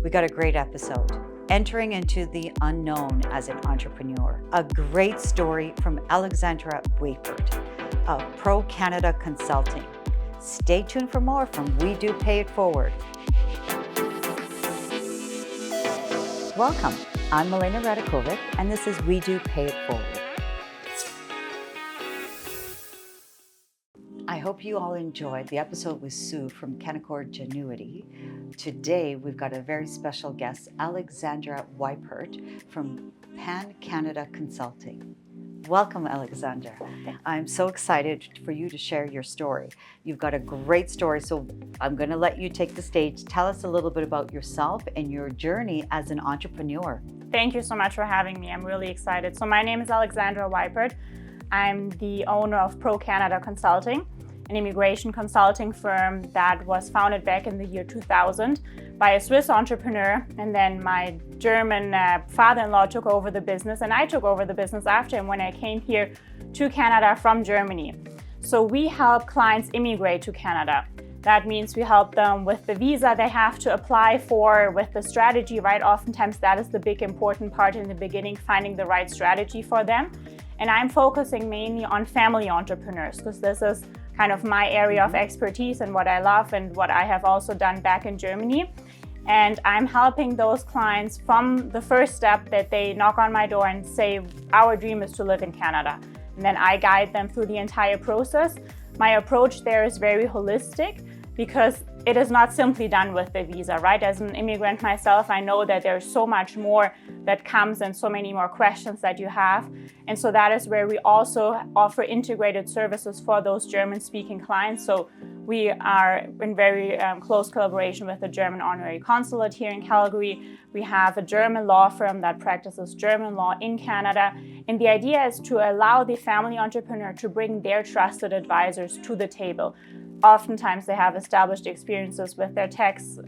We got a great episode. Entering into the unknown as an entrepreneur. A great story from Alexandra Weipert of Pro Canada Consulting. Stay tuned for more from WEDO Pay It Forward. Welcome. I'm Milena Radakovic, and this is WEDO Pay It Forward. I hope you all enjoyed the episode with Sue from Canaccord Genuity. Today, we've got a very special guest, Alexandra Weipert from Pan Canada Consulting. Welcome, Alexandra. I'm so excited for you to share your story. You've got a great story, so I'm going to let you take the stage. Tell us a little bit about yourself and your journey as an entrepreneur. Thank you so much for having me. I'm really excited. So my name is Alexandra Weipert. I'm the owner of Pro Canada Consulting, an immigration consulting firm that was founded back in the year 2000 by a Swiss entrepreneur. And then my German father-in-law took over the business, and I took over the business after him when I came here to Canada from Germany. So we help clients immigrate to Canada. That means we help them with the visa they have to apply for, with the strategy, right? Oftentimes that is the big important part in the beginning, finding the right strategy for them. And I'm focusing mainly on family entrepreneurs because this is kind of my area of expertise and what I love and what I have also done back in Germany. And I'm helping those clients from the first step that they knock on my door and say, our dream is to live in Canada. And then I guide them through the entire process. My approach there is very holistic because it is not simply done with the visa, right? As an immigrant myself, I know that there's so much more that comes and so many more questions that you have. And so that is where we also offer integrated services for those German-speaking clients. So we are in very close collaboration with the German Honorary Consulate here in Calgary. We have a German law firm that practices German law in Canada. And the idea is to allow the family entrepreneur to bring their trusted advisors to the table. Oftentimes they have established experiences with their tax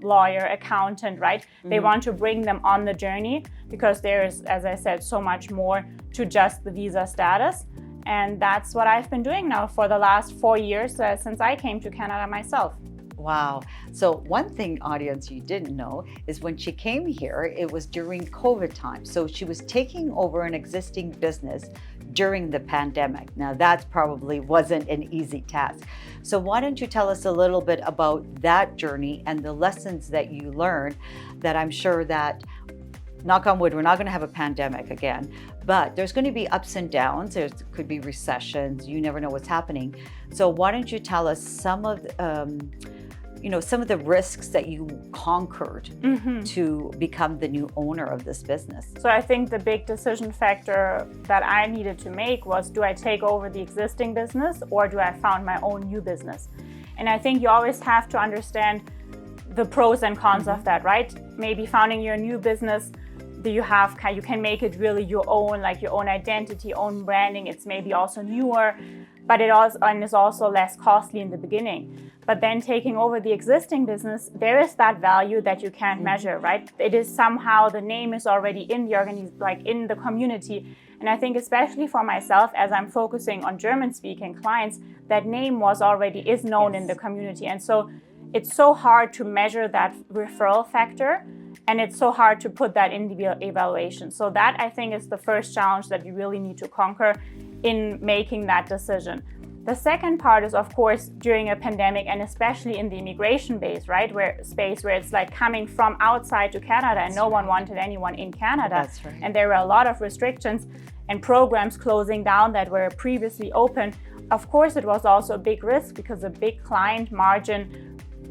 lawyer, accountant, right? Mm-hmm. They want to bring them on the journey because there is, as I said, so much more to just the visa status. And that's what I've been doing now for the last 4 years since I came to Canada myself. Wow. So one thing, audience, you didn't know is when she came here, it was during COVID time. So she was taking over an existing business during the pandemic. Now that probably wasn't an easy task. So why don't you tell us a little bit about that journey and the lessons that you learned that I'm sure that, knock on wood, we're not going to have a pandemic again, but there's going to be ups and downs. There could be recessions. You never know what's happening. So why don't you tell us some of some of the risks that you conquered to become the new owner of this business? So I think the big decision factor that I needed to make was, do I take over the existing business or do I found my own new business? And I think you always have to understand the pros and cons of that, right? Maybe founding your new business, you can make it really your own, like your own identity, own branding. It's maybe also newer, but it is also less costly in the beginning. But then taking over the existing business, there is that value that you can't measure, right? It is somehow, the name is already in the in the community. And I think especially for myself, as I'm focusing on German-speaking clients, that name is known in the community. And so it's so hard to measure that referral factor, and it's so hard to put that in the evaluation. So that, I think, is the first challenge that you really need to conquer in making that decision. The second part is, of course, during a pandemic, and especially in the immigration base, right, where it's like coming from outside to Canada, and no one wanted anyone in Canada. That's right. And there were a lot of restrictions and programs closing down that were previously open. Of course, it was also a big risk because a big client margin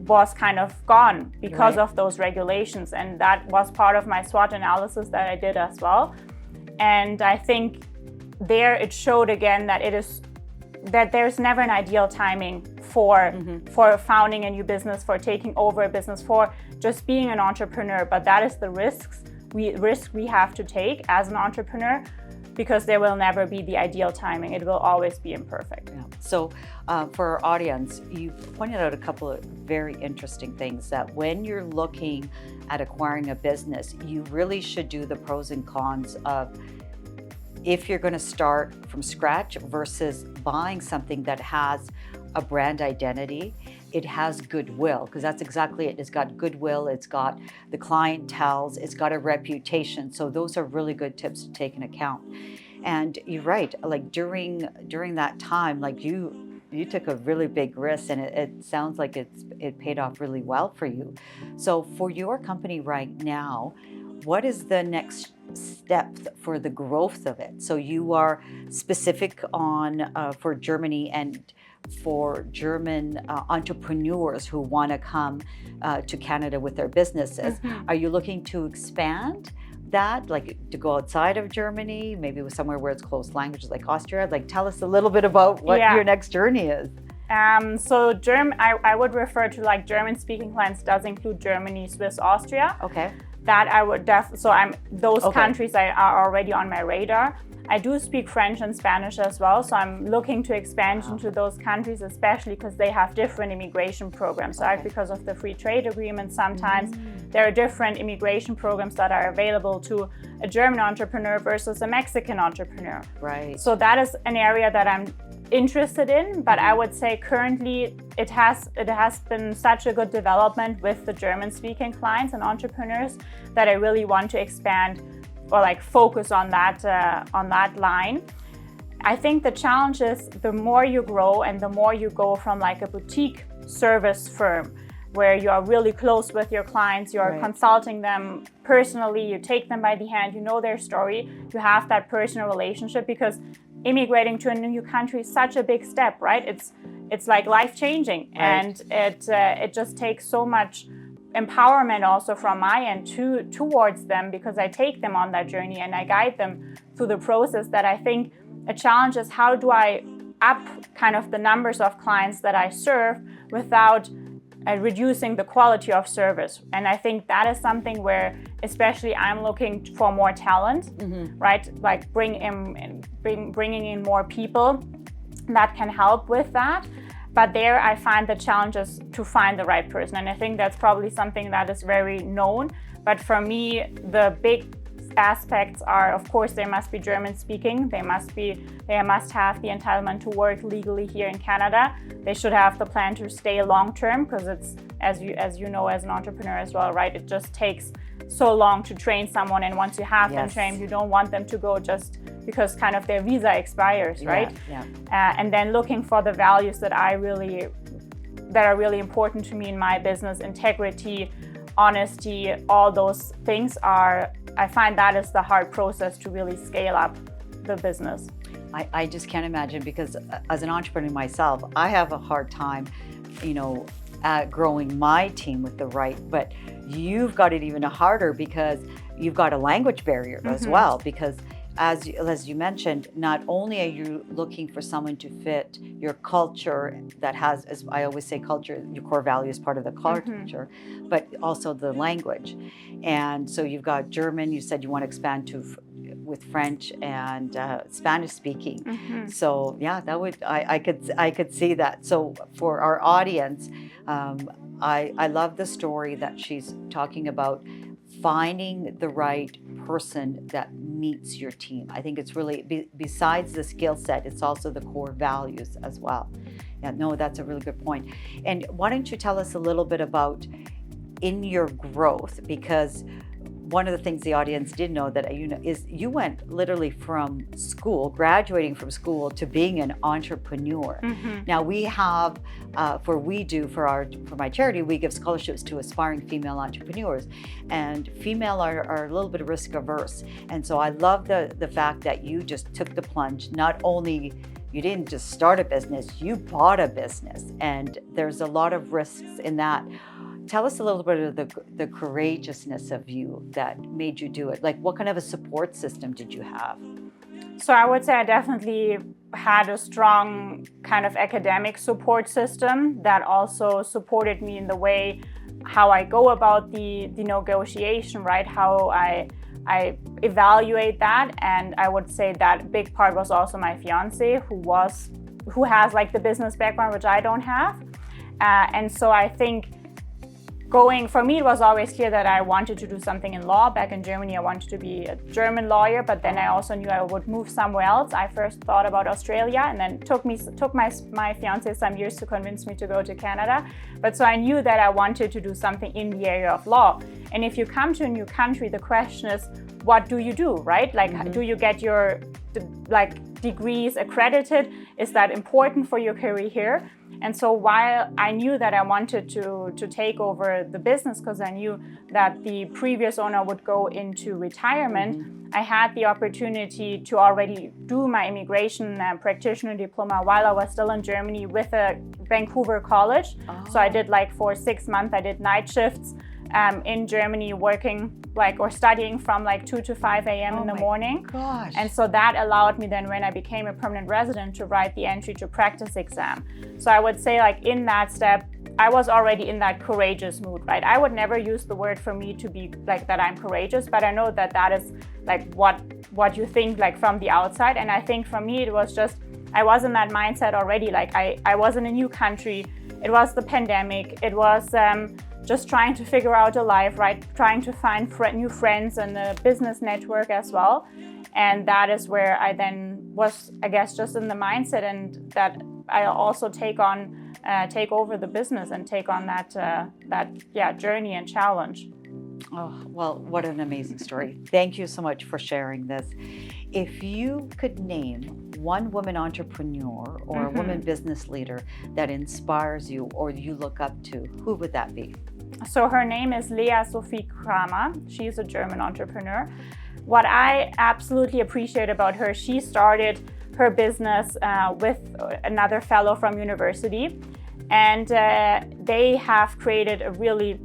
was kind of gone because of those regulations. And that was part of my SWOT analysis that I did as well. And I think there it showed again that there's never an ideal timing for founding a new business, for taking over a business, for just being an entrepreneur. But that is the risk we have to take as an entrepreneur, because there will never be the ideal timing. It will always be imperfect. Yeah. So for our audience, you pointed out a couple of very interesting things, that when you're looking at acquiring a business, you really should do the pros and cons of if you're going to start from scratch versus buying something that has a brand identity. It has goodwill, because that's exactly it. It's got goodwill, it's got the clientele, it's got a reputation. So those are really good tips to take into account. And you're right, like during that time, like you took a really big risk, and it sounds like it paid off really well for you. So for your company right now, what is the next step for the growth of it? So you are specific on for Germany and for German entrepreneurs who want to come to Canada with their businesses. Are you looking to expand that, like to go outside of Germany, maybe with somewhere where it's close languages like Austria? Like, tell us a little bit about what your next journey is. So I would refer to like German-speaking clients does include Germany, Swiss, Austria. Okay. That I would those countries are already on my radar. I do speak French and Spanish as well, so I'm looking to expand into those countries, especially because they have different immigration programs. So because of the free trade agreement, sometimes there are different immigration programs that are available to a German entrepreneur versus a Mexican entrepreneur. Right. So that is an area that I'm interested in, but I would say currently it has been such a good development with the German-speaking clients and entrepreneurs that I really want to expand or like focus on that line. I think the challenge is the more you grow and the more you go from like a boutique service firm where you are really close with your clients, you are consulting them personally, you take them by the hand, you know their story, you have that personal relationship, because immigrating to a new country is such a big step, right? It's like life-changing, and it just takes so much empowerment also from my end towards them, because I take them on that journey and I guide them through the process. That I think a challenge is, how do I up kind of the numbers of clients that I serve without reducing the quality of service? And I think that is something where especially I'm looking for more talent, right? Like bringing in more people that can help with that. But there I find the challenge is to find the right person. And I think that's probably something that is very known. But for me, the big aspects are, of course, they must be German speaking. They must have the entitlement to work legally here in Canada. They should have the plan to stay long term, because it's, as you know, as an entrepreneur as well, right? It just takes so long to train someone, and once you have them trained, you don't want them to go just because kind of their visa expires, right? And then looking for the values that are really important to me in my business: integrity, honesty, all those things are. I find that is the hard process to really scale up the business. I just can't imagine, because as an entrepreneur myself, I have a hard time, growing my team with the right, but you've got it even harder because you've got a language barrier as well, because as you mentioned, not only are you looking for someone to fit your culture that has, as I always say, culture, your core value is part of the culture, but also the language. And so you've got German, you said you want to expand with French and Spanish speaking. So yeah, that would, I could see that. So for our audience, I love the story that she's talking about finding the right person that meets your team. I think it's really, besides the skill set, it's also the core values as well. Yeah, no, that's a really good point. And why don't you tell us a little bit about in your growth, because one of the things the audience didn't know that is you went literally from school, graduating from school, to being an entrepreneur. Now we have, for my charity, we give scholarships to aspiring female entrepreneurs, and female are a little bit risk averse. And so I love the fact that you just took the plunge. Not only you didn't just start a business, you bought a business, and there's a lot of risks in that. Tell us a little bit of the courageousness of you that made you do it. Like, what kind of a support system did you have? So I would say I definitely had a strong kind of academic support system that also supported me in the way how I go about the negotiation, right? How I evaluate that. And I would say that big part was also my fiance, who has like the business background, which I don't have. And so I think for me, it was always clear that I wanted to do something in law. Back in Germany, I wanted to be a German lawyer, but then I also knew I would move somewhere else. I first thought about Australia, and then took my fiance some years to convince me to go to Canada. But so I knew that I wanted to do something in the area of law. And if you come to a new country, the question is, what do you do, right? Like, do you get your degrees accredited? Is that important for your career here? And so while I knew that I wanted to take over the business, because I knew that the previous owner would go into retirement, I had the opportunity to already do my immigration practitioner diploma while I was still in Germany with a Vancouver college. So I did for 6 months, I did night shifts in Germany, working or studying from 2 to 5 a.m. in the morning. Gosh. And so that allowed me then, when I became a permanent resident, to write the entry to practice exam. So I would say in that step, I was already in that courageous mood, right? I would never use the word for me to be that I'm courageous, but I know that that is what you think from the outside. And I think for me, it was just, I was in that mindset already. I was in a new country. It was the pandemic. It was just trying to figure out a life, right? Trying to find new friends and a business network as well. And that is where I then was, I guess, just in the mindset, and that I also take over the business and take on that journey and challenge. Oh, well, what an amazing story. Thank you so much for sharing this. If you could name one woman entrepreneur or a woman business leader that inspires you or you look up to, who would that be? So her name is Lea Sophie Kramer. She's a German entrepreneur. What I absolutely appreciate about her, she started her business with another fellow from university. And they have created a really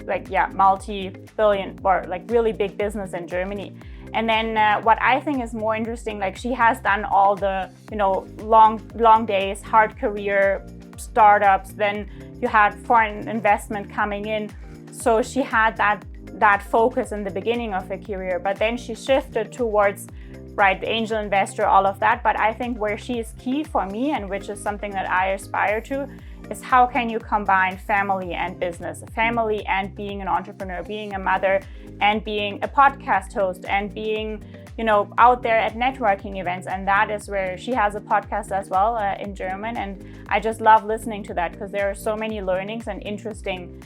multi-billion or really big business in Germany. And then what I think is more interesting, she has done all the long days, hard career, startups. Then you had foreign investment coming in, so she had that focus in the beginning of her career. But then she shifted towards the angel investor, all of that. But I think where she is key for me, and which is something that I aspire to, is how can you combine family and business, family and being an entrepreneur, being a mother, and being a podcast host, and being out there at networking events. And that is where she has a podcast as well in German. And I just love listening to that, because there are so many learnings and interesting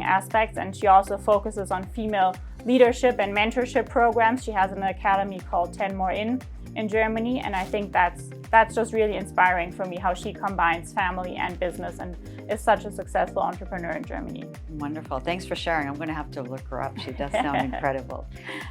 aspects. And she also focuses on female leadership and mentorship programs. She has an academy called 10 More in Germany, and I think that's just really inspiring for me, how she combines family and business and is such a successful entrepreneur in Germany. Wonderful. Thanks for sharing. I'm going to have to look her up. She does sound incredible.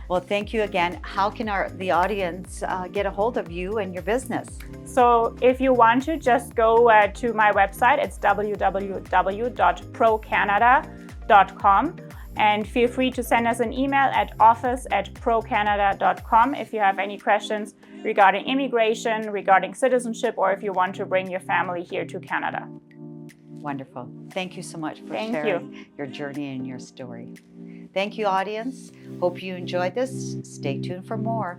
Well, thank you again. How can the audience get a hold of you and your business? So if you want to, just go to my website. It's www.procanada.com. And feel free to send us an email at office@procanada.com if you have any questions regarding immigration, regarding citizenship, or if you want to bring your family here to Canada. Wonderful. Thank you so much for sharing your journey and your story. Thank you, audience. Hope you enjoyed this. Stay tuned for more.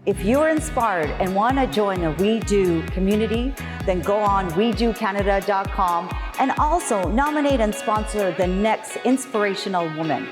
If you are inspired and want to join the We Do community, then go on WeDoCanada.com and also nominate and sponsor the next inspirational woman.